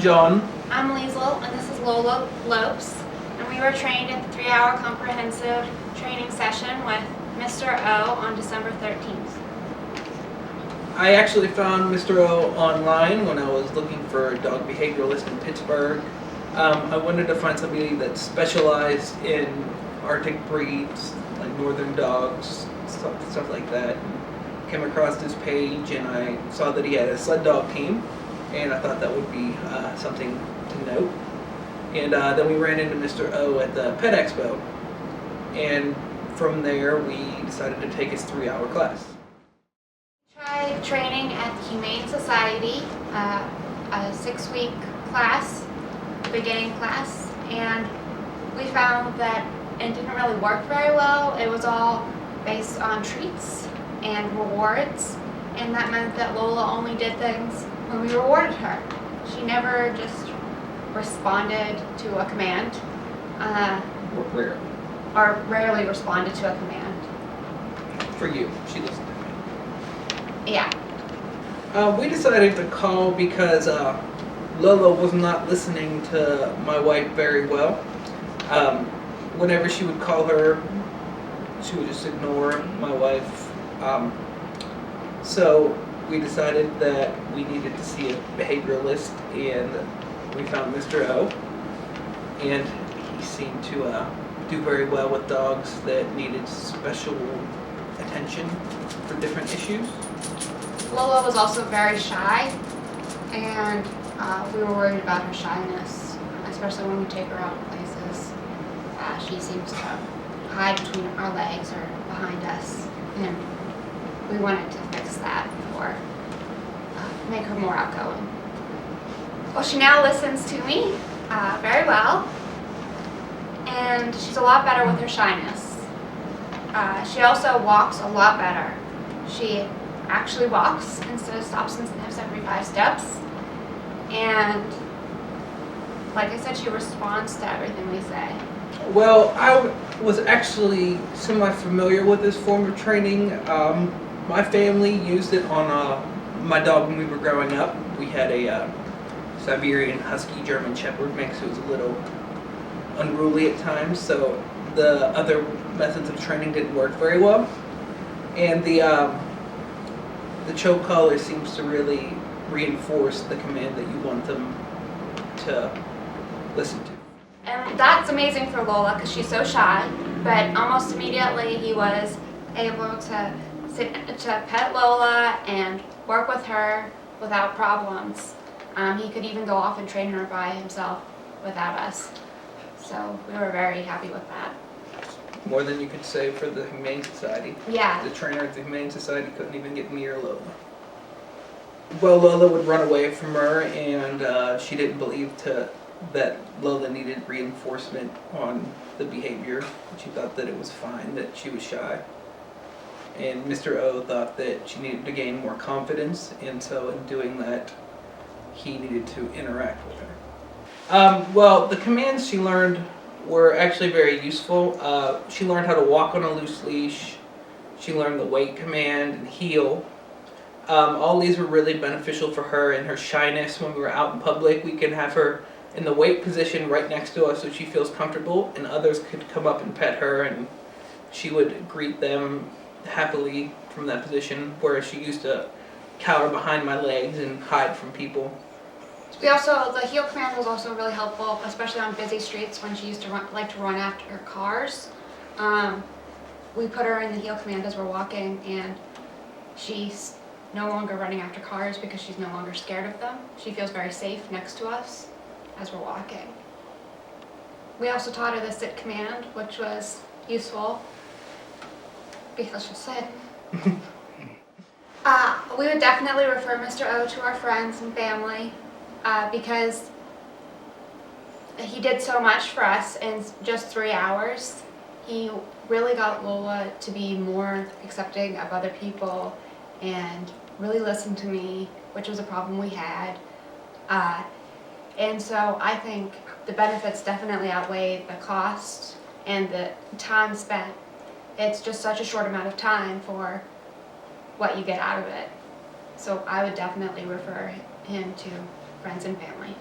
John. I'm Lezle, and this is Lola Lopes, and we were trained at the 3-hour comprehensive training session with Mr. O on December 13th. I actually found Mr. O online when I was looking for a dog behavioralist in Pittsburgh. I wanted to find somebody that specialized in Arctic breeds, like northern dogs, stuff like that. Came across this page and I saw that he had a sled dog team, and I thought that would be something to note. And then we ran into Mr. O at the Pet Expo, and from there we decided to take his 3-hour class. Tried training at the Humane Society, a 6-week class, beginning class, and we found that it didn't really work very well. It was all based on treats and rewards, and that meant that Lola only did things when we rewarded her. She never just responded to a command, or rarely responded to a command. For you, she listened to me. Yeah. We decided to call because Lola was not listening to my wife very well. Whenever she would call her, she would just ignore my wife. So we decided that we needed to see a behavioralist, and we found Mr. O, and he seemed to do very well with dogs that needed special attention for different issues. Lola was also very shy, and we were worried about her shyness, especially when we take her out places. She seems to hide between our legs or behind us, and we wanted to fix that or make her more outgoing. Well, she now listens to me very well, and she's a lot better with her shyness. She also walks a lot better. She actually walks instead of stops and sniffs every 5 steps, and like I said, she responds to everything we say. Well, I was actually semi-familiar with this form of training. My family used it on my dog when we were growing up. We had a Siberian Husky German Shepherd mix who was a little unruly at times, so the other methods of training didn't work very well. And the choke collar seems to really reinforce the command that you want them to listen to. And that's amazing for Lola because she's so shy, but almost immediately he was able to pet Lola and work with her without problems. He could even go off and train her by himself without us. So we were very happy with that. More than you could say for the Humane Society. Yeah. The trainer at the Humane Society couldn't even get near Lola. Well, Lola would run away from her, and she didn't believe that Lola needed reinforcement on the behavior. She thought that it was fine, that she was shy. And Mr. O thought that she needed to gain more confidence, and so in doing that, he needed to interact with her. Well, the commands she learned were actually very useful. She learned how to walk on a loose leash. She learned the wait command and heel. All these were really beneficial for her in her shyness. When we were out in public, we can have her in the wait position right next to us so she feels comfortable, and others could come up and pet her, and she would greet them happily from that position, whereas she used to cower behind my legs and hide from people. The heel command was also really helpful, especially on busy streets when she used to like to run after her cars. We put her in the heel command as we're walking, and she's no longer running after cars because she's no longer scared of them. She feels very safe next to us as we're walking. We also taught her the sit command, which was useful because she'll sit. We would definitely refer Mr. O to our friends and family because he did so much for us in just 3 hours. He really got Lola to be more accepting of other people and really listen to me, which was a problem we had. And so I think the benefits definitely outweigh the cost and the time spent. It's just such a short amount of time for what you get out of it. So I would definitely refer him to friends and family.